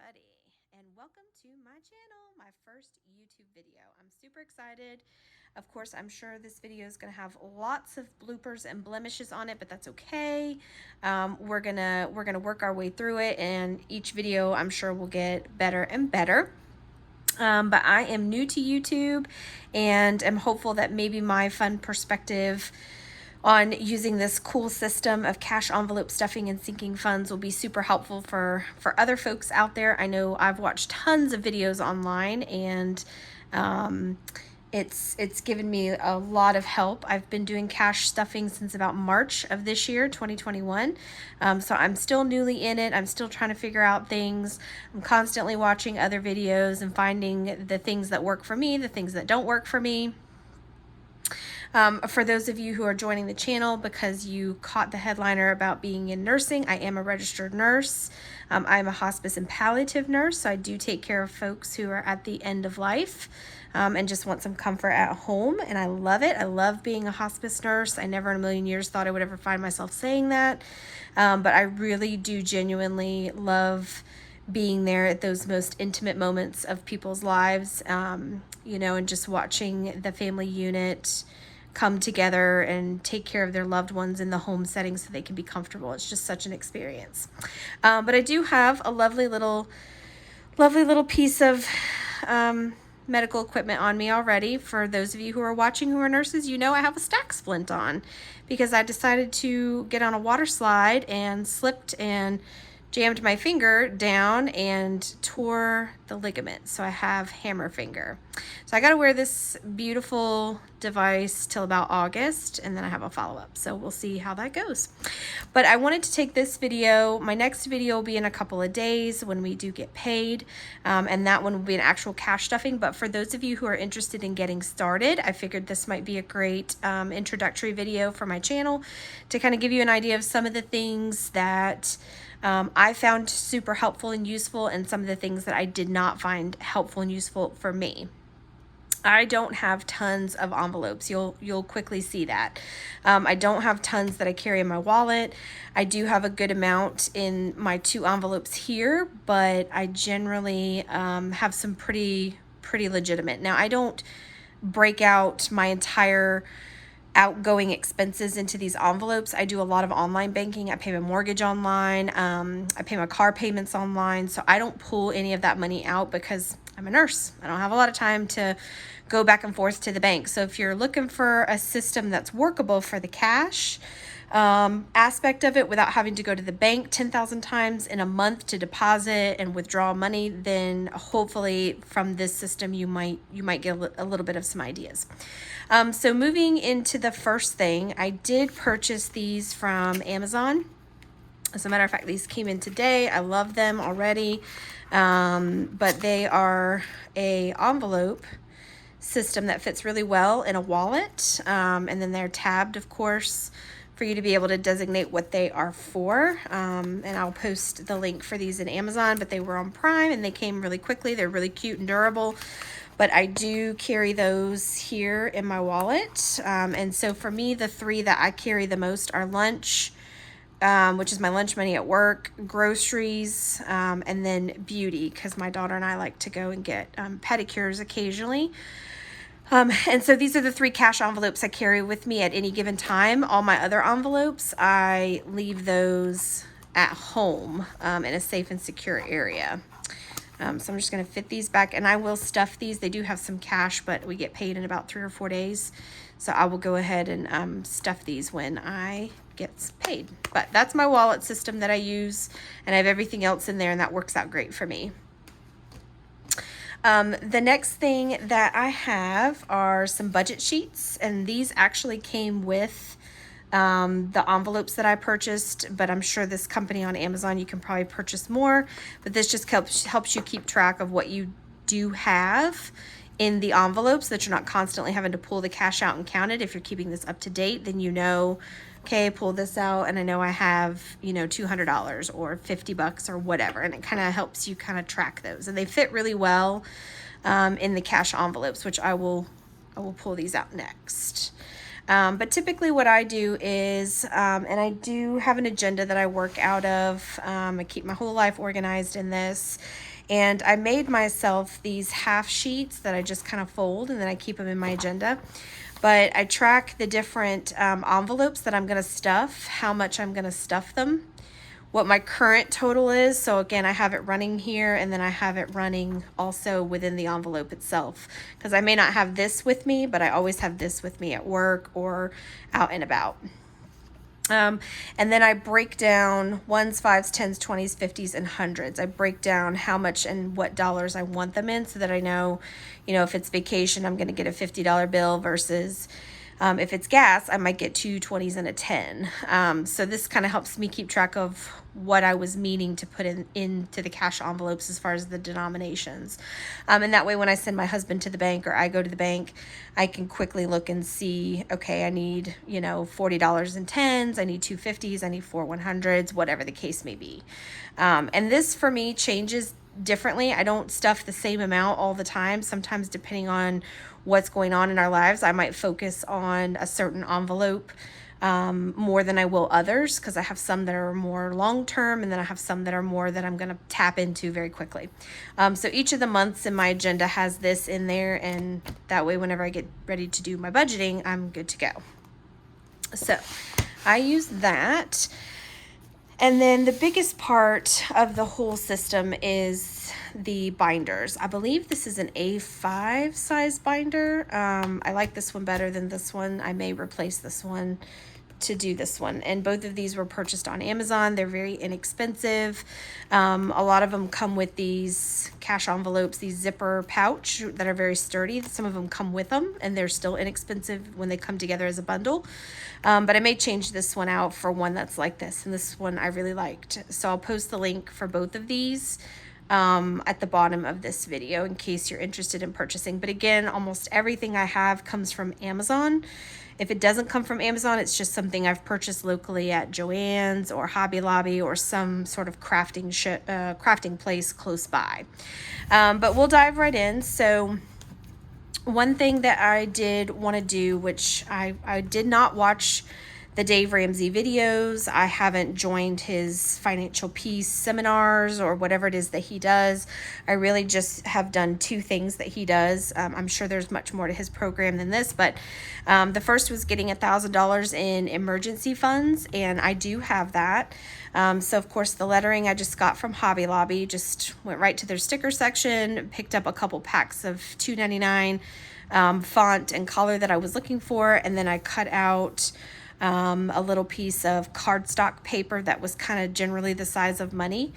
everybody, and welcome to my channel, my first YouTube video. I'm super excited. Of course, I'm sure this video is going to have lots of bloopers and blemishes on it, but that's okay. We're gonna work our way through it, and each video I'm sure will get better and better. But I am new to YouTube and am hopeful that maybe my fun perspective on using this cool system of cash envelope stuffing and sinking funds will be super helpful for other folks out there. I know I've watched tons of videos online, and it's given me a lot of help. I've been doing cash stuffing since about March of this year, 2021. So I'm still newly in it. I'm still trying to figure out things. I'm constantly watching other videos and finding the things that work for me, the things that don't work for me. For those of you who are joining the channel because you caught the headliner about being in nursing, I am a registered nurse. I'm a hospice and palliative nurse, so I do take care of folks who are at the end of life and just want some comfort at home, and I love it. I love being a hospice nurse. I never in a million years thought I would ever find myself saying that, but I really do genuinely love being there at those most intimate moments of people's lives, you know, and just watching the family unit come together and take care of their loved ones in the home setting so they can be comfortable. It's just such an experience. But I do have a lovely little piece of medical equipment on me already. For those of you who are watching who are nurses, you know I have a stack splint on because I decided to get on a water slide and slipped and jammed my finger down and tore the ligament. So I have hammer finger. So I got to wear this beautiful device till about August, and then I have a follow-up. So we'll see how that goes. But I wanted to take this video. My next video will be in a couple of days when we do get paid, and that one will be an actual cash stuffing. But for those of you who are interested in getting started, I figured this might be a great introductory video for my channel to kind of give you an idea of some of the things that I found super helpful and useful, and some of the things that I did not find helpful and useful for me. I don't have tons of envelopes. You'll quickly see that. I don't have tons that I carry in my wallet. I do have a good amount in my 2 envelopes here, but I generally have some pretty legitimate. Now, I don't break out my entire outgoing expenses into these envelopes. I do a lot of online banking. I pay my mortgage online. I pay my car payments online. So I don't pull any of that money out because I'm a nurse. I don't have a lot of time to go back and forth to the bank. So if you're looking for a system that's workable for the cash aspect of it without having to go to the bank 10,000 times in a month to deposit and withdraw money, then hopefully from this system you might get a little bit of some ideas. So moving into the first thing, I did purchase these from Amazon. As a matter of fact, these came in today. I love them already, but they are a envelope system that fits really well in a wallet, and then they're tabbed, of course, for you to be able to designate what they are for. And I'll post the link for these in Amazon, but they were on Prime and they came really quickly. They're really cute and durable, but I do carry those here in my wallet. And so for me, the 3 that I carry the most are lunch, which is my lunch money at work, groceries, and then beauty, because my daughter and I like to go and get pedicures occasionally. And so these are the 3 cash envelopes I carry with me at any given time. All my other envelopes, I leave those at home in a safe and secure area. So I'm just going to fit these back, and I will stuff these. They do have some cash, but we get paid in about 3 or 4 days. So I will go ahead and stuff these when I get paid. But that's my wallet system that I use, and I have everything else in there, and that works out great for me. The next thing that I have are some budget sheets, and these actually came with the envelopes that I purchased, but I'm sure this company on Amazon, you can probably purchase more, but this just helps you keep track of what you do have in the envelopes, so that you're not constantly having to pull the cash out and count it. If you're keeping this up to date, then you know, okay, pull this out and I know I have, you know, $200 or $50 or whatever, and it kind of helps you kind of track those, and they fit really well in the cash envelopes, which I will pull these out next. But typically what I do is, and I do have an agenda that I work out of, I keep my whole life organized in this, And I made myself these half sheets that I just kind of fold, and then I keep them in my agenda. But I track the different envelopes that I'm going to stuff, how much I'm going to stuff them, what my current total is. So again, I have it running here, and then I have it running also within the envelope itself, because I may not have this with me, but I always have this with me at work or out and about. And then I break down ones, fives, tens, 20s, 50s, and hundreds. I break down how much and what dollars I want them in, so that I know, if it's vacation, I'm going to get a $50 bill versus if it's gas, I might get two 20s and a 10. So this kind of helps me keep track of what I was meaning to put into the cash envelopes as far as the denominations. And that way, when I send my husband to the bank or I go to the bank, I can quickly look and see, okay, I need, $40 in 10s, I need two 50s, I need four 100s, whatever the case may be. And this for me changes differently. I don't stuff the same amount all the time. Sometimes, depending on what's going on in our lives, I might focus on a certain envelope more than I will others, because I have some that are more long-term, and then I have some that are more that I'm going to tap into very quickly. So each of the months in my agenda has this in there, and that way whenever I get ready to do my budgeting, I'm good to go. So I use that. And then the biggest part of the whole system is the binders. I believe this is an A5 size binder. I like this one better than this one. I may replace this one to do this one. And both of these were purchased on Amazon. They're very inexpensive. A lot of them come with these cash envelopes, these zipper pouch that are very sturdy. Some of them come with them, and they're still inexpensive when they come together as a bundle. But I may change this one out for one that's like this, and this one I really liked. So I'll post the link for both of these at the bottom of this video in case you're interested in purchasing. But again, almost everything I have comes from Amazon. If it doesn't come from Amazon, it's just something I've purchased locally at Joann's or Hobby Lobby or some sort of crafting place close by. But we'll dive right in. So one thing that I did want to do, which I did not watch the Dave Ramsey videos. I haven't joined his financial peace seminars or whatever it is that he does. I really just have done two things that he does. I'm sure there's much more to his program than this, but the first was getting $1,000 in emergency funds, and I do have that. So of course the lettering I just got from Hobby Lobby, just went right to their sticker section, picked up a couple packs of $2.99 font and color that I was looking for, and then I cut out a little piece of cardstock paper that was kind of generally the size of money,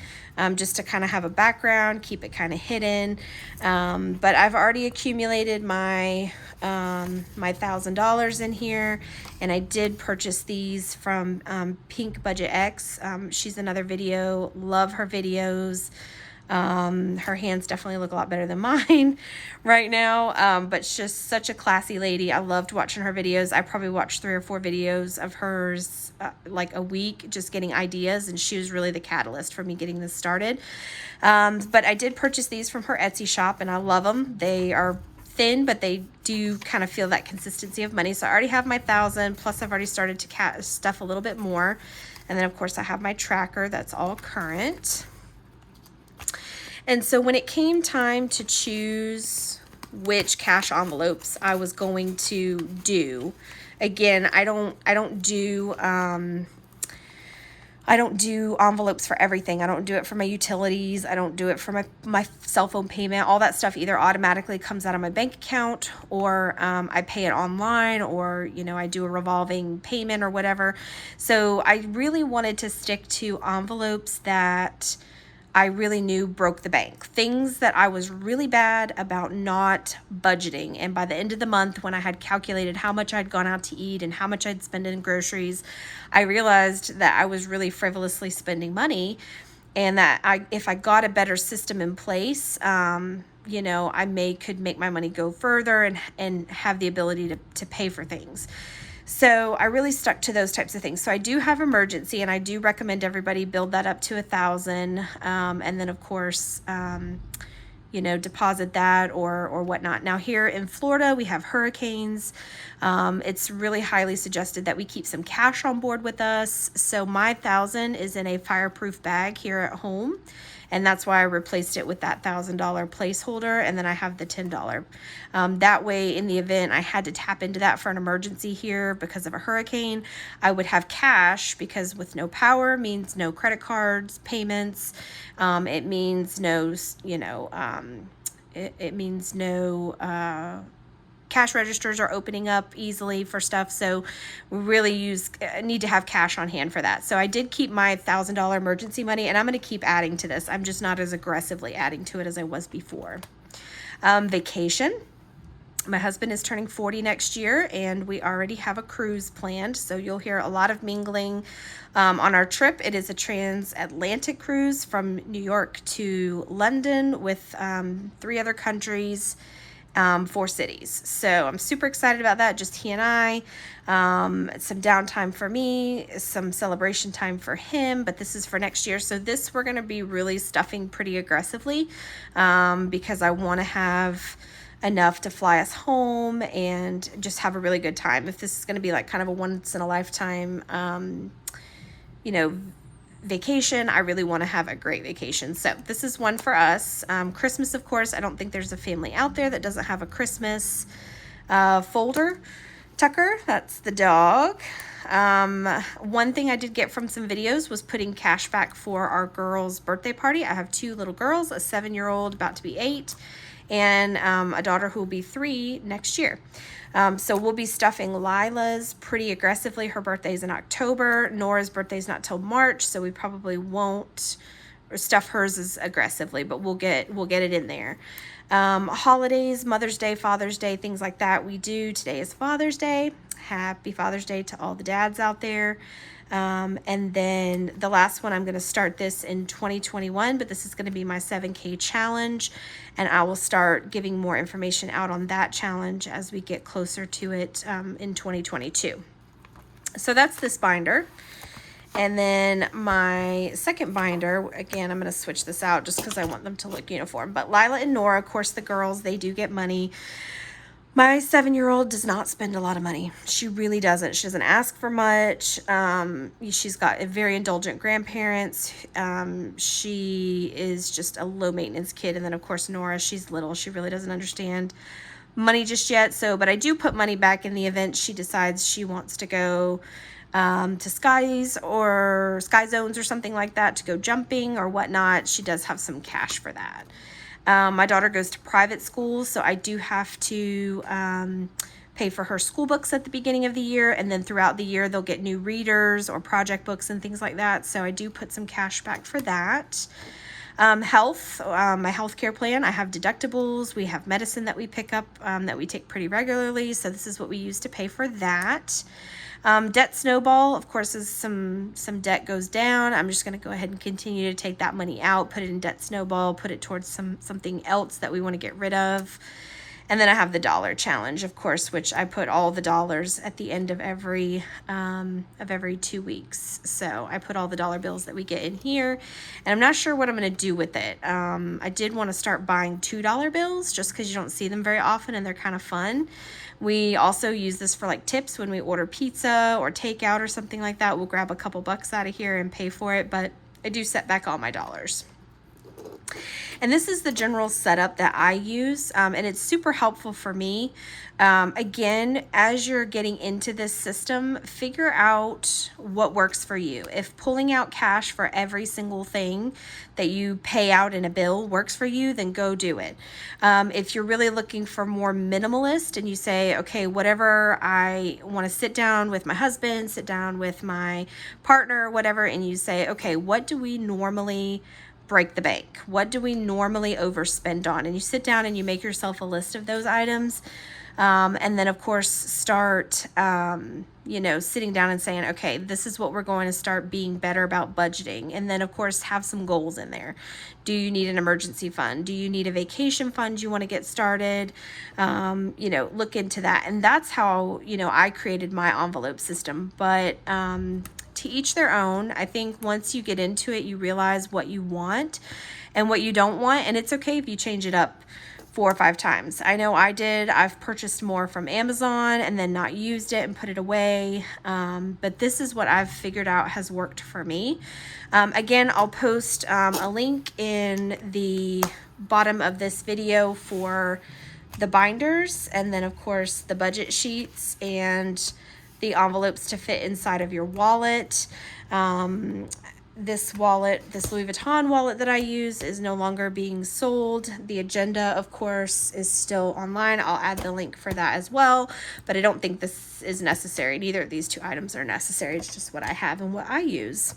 just to kind of have a background, keep it kind of hidden. But I've already accumulated my $1,000 in here, and I did purchase these from Pink Budget X. She's another video, love her videos. Her hands definitely look a lot better than mine right now, but she's just such a classy lady. I loved watching her videos. I probably watched 3 or 4 videos of hers like a week, just getting ideas, and she was really the catalyst for me getting this started. But I did purchase these from her Etsy shop, and I love them. They are thin, but they do kind of feel that consistency of money. So I already have my 1,000, plus I've already started to stuff a little bit more. And then of course I have my tracker that's all current. And so when it came time to choose which cash envelopes I was going to do, again, I don't do envelopes for everything. I don't do it for my utilities. I don't do it for my cell phone payment. All that stuff either automatically comes out of my bank account, or I pay it online, or I do a revolving payment or whatever. So I really wanted to stick to envelopes that I really knew broke the bank. Things that I was really bad about not budgeting. And by the end of the month, when I had calculated how much I'd gone out to eat and how much I'd spent in groceries, I realized that I was really frivolously spending money, and that if I got a better system in place, I could make my money go further and have the ability to pay for things. So I really stuck to those types of things. So I do have emergency, and I do recommend everybody build that up to 1,000. And then of course, deposit that or whatnot. Now here in Florida, we have hurricanes. It's really highly suggested that we keep some cash on board with us. So my 1,000 is in a fireproof bag here at home. And that's why I replaced it with that $1,000 placeholder, and then I have the $10. That way, in the event I had to tap into that for an emergency here because of a hurricane, I would have cash, because with no power means no credit cards, payments. It means no, it means no cash registers are opening up easily for stuff. So we really need to have cash on hand for that. So I did keep my $1,000 emergency money, and I'm going to keep adding to this. I'm just not as aggressively adding to it as I was before. Vacation. My husband is turning 40 next year, and we already have a cruise planned. So you'll hear a lot of mingling on our trip. It is a transatlantic cruise from New York to London with 3 other countries, 4 cities. So I'm super excited about that. Just he and I, some downtime for me, some celebration time for him, but this is for next year. So this, we're going to be really stuffing pretty aggressively, because I want to have enough to fly us home and just have a really good time. If this is going to be like kind of a once in a lifetime, vacation, I really want to have a great vacation. So this is one for us. Christmas, of course, I don't think there's a family out there that doesn't have a Christmas folder. Tucker, that's the dog. One thing I did get from some videos was putting cash back for our girls' birthday party. I have 2 little girls, a 7-year-old about to be 8, and a daughter who will be 3 next year. So we'll be stuffing Lila's pretty aggressively. Her birthday's in October. Nora's birthday's not till March, so we probably won't stuff hers as aggressively, but we'll get it in there. Holidays, Mother's Day, Father's Day, things like that we do. Today is Father's Day. Happy Father's Day to all the dads out there. And then the last one, I'm going to start this in 2021, but this is going to be my 7K challenge, and I will start giving more information out on that challenge as we get closer to it in 2022. So that's this binder. And then my second binder, again, I'm going to switch this out just because I want them to look uniform. But Lila and Nora, of course, the girls, they do get money. My 7-year-old does not spend a lot of money. She really doesn't. She doesn't ask for much. She's got very indulgent grandparents. She is just a low maintenance kid. And then of course, Nora, she's little. She really doesn't understand money just yet. But I do put money back in the event she decides she wants to go to skies or sky zones or something like that, to go jumping or whatnot. She does have some cash for that. My daughter goes to private school, so I do have to pay for her school books at the beginning of the year, and then throughout the year they'll get new readers or project books and things like that. So I do put some cash back for that. Health, my healthcare plan, I have deductibles. We have medicine that we pick up that we take pretty regularly, so this is what we use to pay for that. Debt snowball, of course, as some debt goes down, I'm just going to go ahead and continue to take that money out, put it in debt snowball, put it towards something else that we want to get rid of. And then I have the dollar challenge, of course, which I put all the dollars at the end of every 2 weeks. So I put all the dollar bills that we get in here, and I'm not sure what I'm going to do with it. I did want to start buying $2 bills just because you don't see them very often and they're kind of fun. We also use this for like tips when we order pizza or takeout or something like that. We'll grab a couple bucks out of here and pay for it, but I do set back all my dollars. And this is the general setup that I use, and it's super helpful for me. Again, as you're getting into this system, figure out what works for you. If pulling out cash for every single thing that you pay out in a bill works for you, then go do it. If you're really looking for more minimalist and you say, okay, whatever, I want to sit down with my husband, sit down with my partner, whatever, and you say, okay, what do we normally break the bank? What do we normally overspend on? And you sit down and you make yourself a list of those items. And then of course start, sitting down and saying, okay, this is what we're going to start being better about budgeting. And then of course have some goals in there. Do you need an emergency fund? Do you need a vacation fund you want to get started? Look into that. And that's how, I created my envelope system. But, to each their own. I think once you get into it, you realize what you want and what you don't want. And it's okay if you change it up 4 or 5 times. I know I did. I've purchased more from Amazon and then not used it and put it away. But this is what I've figured out has worked for me. Again, I'll post a link in the bottom of this video for the binders, and then of course the budget sheets and the envelopes to fit inside of your wallet. This wallet, this Louis Vuitton wallet that I use, is no longer being sold. The agenda, of course, is still online. I'll add the link for that as well, but I don't think this is necessary. Neither of these two items are necessary. It's just what I have and what I use.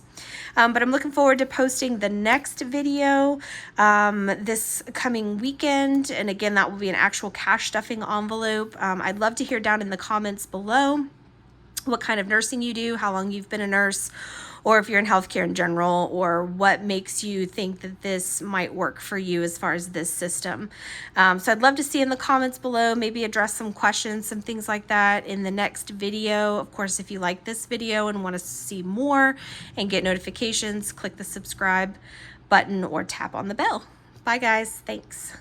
But I'm looking forward to posting the next video this coming weekend. And again, that will be an actual cash stuffing envelope. I'd love to hear down in the comments below what kind of nursing you do, how long you've been a nurse, or if you're in healthcare in general, or what makes you think that this might work for you as far as this system. So I'd love to see in the comments below, maybe address some questions, some things like that in the next video. Of course, if you like this video and want to see more and get notifications, click the subscribe button or tap on the bell. Bye guys, thanks.